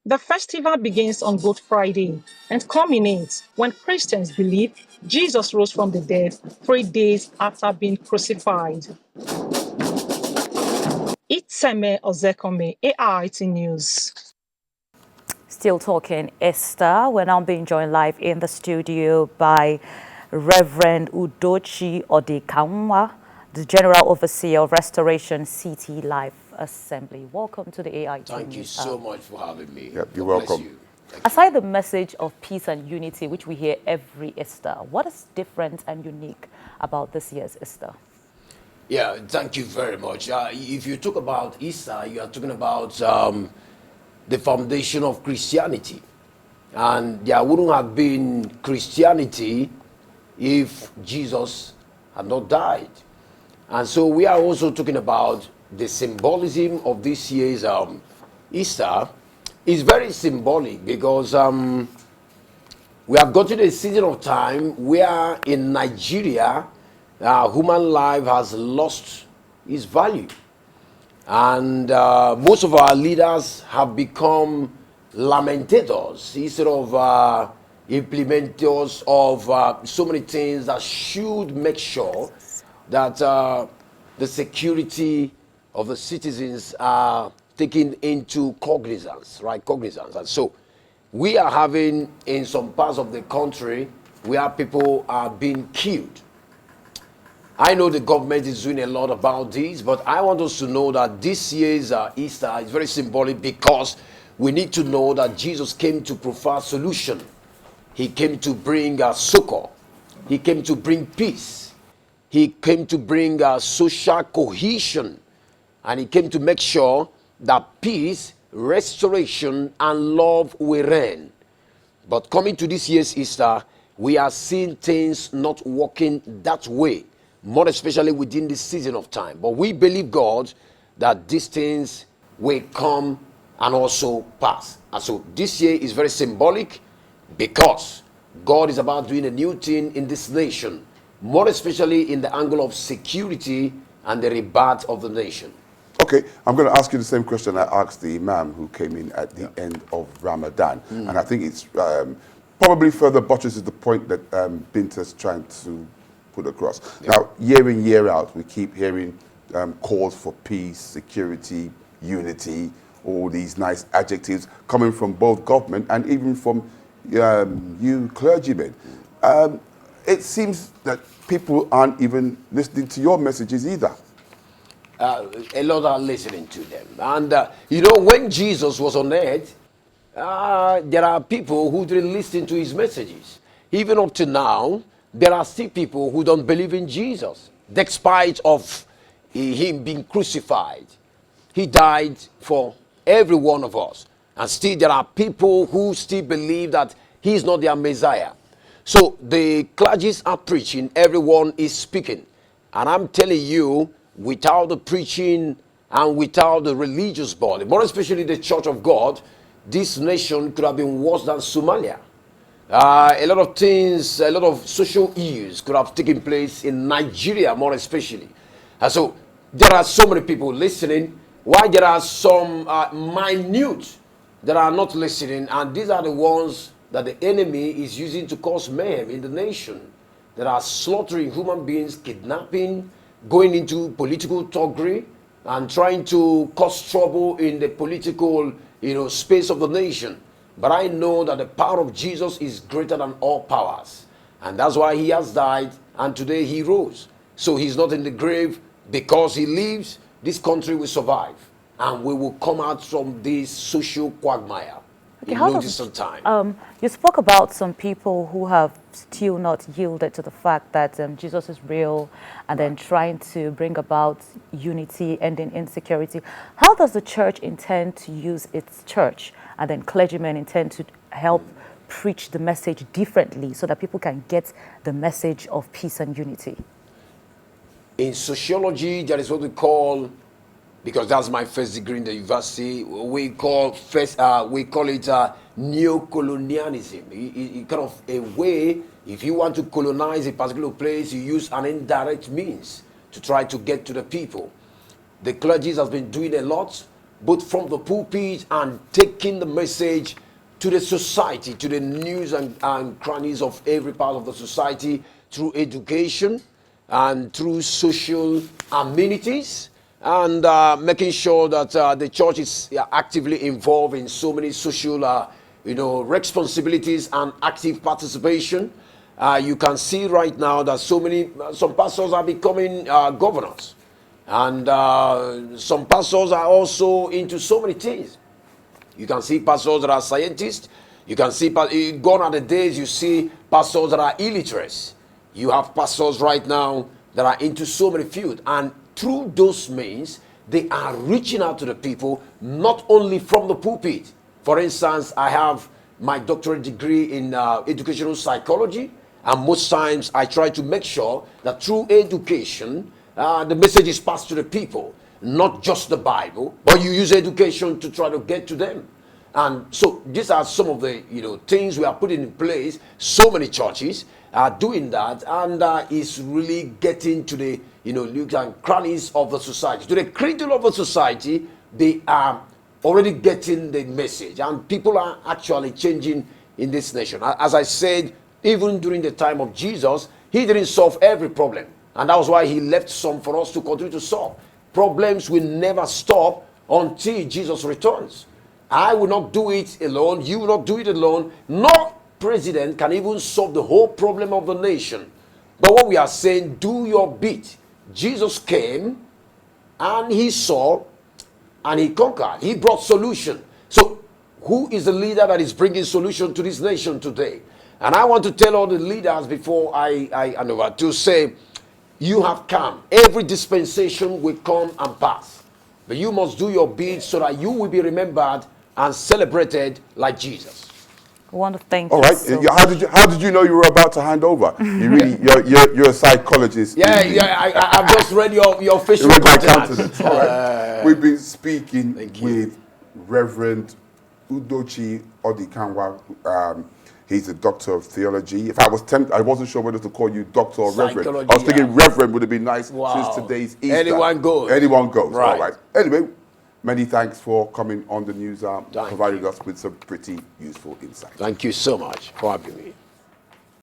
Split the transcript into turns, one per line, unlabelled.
The festival begins on Good Friday and culminates when Christians believe Jesus rose from the dead 3 days after being crucified. Itseme Ozekome, AIT News.
Still talking Esther. We're now being joined live in the studio by Reverend Udochi Odikanwa, the General Overseer of Restoration City Life Assembly. Welcome to the AIT
Thank you
News.
so much for having me.
Yep, you're
God bless
welcome.
you.
Aside the message of peace and unity, which we hear every Easter, what is different and unique about this year's Easter?
Yeah, thank you very much. If you talk about Easter, you are talking about the foundation of Christianity. And there wouldn't have been Christianity if Jesus had not died. And so we are also talking about the symbolism of this year's Easter. Is very symbolic because we have gotten a season of time where in Nigeria, human life has lost its value. And most of our leaders have become lamentators instead of implementers of so many things that should make sure that the security of the citizens are taken into cognizance, right? Cognizance. And so we are having in some parts of the country where people are being killed. I know the government is doing a lot about this, but I want us to know that this year's Easter is very symbolic because we need to know that Jesus came to provide solution. He came to bring succor. He came to bring peace. He came to bring social cohesion. And he came to make sure that peace, restoration, and love will reign. But coming to this year's Easter, we are seeing things not working that way, more especially within this season of time. But we believe God that these things will come and also pass. And so this year is very symbolic because God is about doing a new thing in this nation, more especially in the angle of security and the rebirth of the nation.
Okay, I'm going to ask you the same question I asked the Imam who came in at the end of Ramadan. And I think it's probably further buttresses the point that Binta's trying to put across. Now, year in, year out, we keep hearing calls for peace, security, unity, all these nice adjectives coming from both government and even from you clergymen. It seems that people aren't even listening to your messages either.
A lot are listening to them. And when Jesus was on earth, there are people who didn't listen to his messages. Even up to now, there are still people who don't believe in Jesus, despite of him being crucified. He died for every one of us. And still there are people who still believe that he is not their Messiah. So the clergies are preaching, everyone is speaking. And I'm telling you, without the preaching and without the religious body, more especially the Church of God, this nation could have been worse than Somalia. A lot of things, a lot of social issues could have taken place in Nigeria, more especially. And so there are so many people listening, while there are some minute that are not listening, and these are the ones that the enemy is using to cause mayhem in the nation, that are slaughtering human beings, kidnapping, going into political thuggery, and trying to cause trouble in the political, space of the nation. But I know that the power of Jesus is greater than all powers. And that's why he has died, and today he rose. So he's not in the grave. Because he lives, this country will survive. And we will come out from this social quagmire in no distant time.
You spoke about some people who have still not yielded to the fact that Jesus is real and then trying to bring about unity, ending insecurity. How does the church intend to use its church and then clergymen intend to help preach the message differently so that people can get the message of peace and unity?
In sociology, there is what we call, because that's my first degree in the university, we call it neo-colonialism. Kind of a way, if you want to colonize a particular place, you use an indirect means to try to get to the people. The clergy has been doing a lot, both from the pulpit and taking the message to the society, to the news and crannies of every part of the society through education and through social amenities, and making sure that the church is actively involved in so many social responsibilities and active participation. You can see right now that some pastors are becoming governors, and some pastors are also into so many things. You can see pastors that are scientists. You can see, gone are the days you see pastors that are illiterate. You have pastors right now that are into so many fields. And through those means, they are reaching out to the people, not only from the pulpit. For instance, I have my doctorate degree in educational psychology. And most times I try to make sure that through education, the message is passed to the people. Not just the Bible, but you use education to try to get to them. And so these are some of the things we are putting in place. So many churches are doing that, and it's really getting to the nooks and crannies of the society, to the cradle of the society. They are already getting the message, and people are actually changing in this nation. As I said, even during the time of Jesus, he didn't solve every problem, and that was why he left some for us to continue to solve. Problems will never stop until Jesus returns. I will not do it alone. You will not do it alone. No president can even solve the whole problem of the nation. But what we are saying, do your bit. Jesus came and he saw and he conquered. He brought solution. So who is the leader that is bringing solution to this nation today? And I want to tell all the leaders before I hand over to say, you have come. Every dispensation will come and pass. But you must do your bit so that you will be remembered and celebrated like Jesus.
I want to thank
All
you.
right.
So
How did you know you were about to hand over? You really, you're a psychologist.
I've just read your facial
You read my
countenance.
countenance. All right. We've been speaking with Reverend Udochi Odikanwa. He's a doctor of theology. If I was tempted, I wasn't sure whether to call you doctor or reverend.
Psychology,
I was thinking reverend would have been nice since today's Easter.
Anyone goes.
Anyone goes.
Right.
All right. Anyway, many thanks for coming on the news, providing
you.
us with some pretty useful insights.
Thank you so much for having me.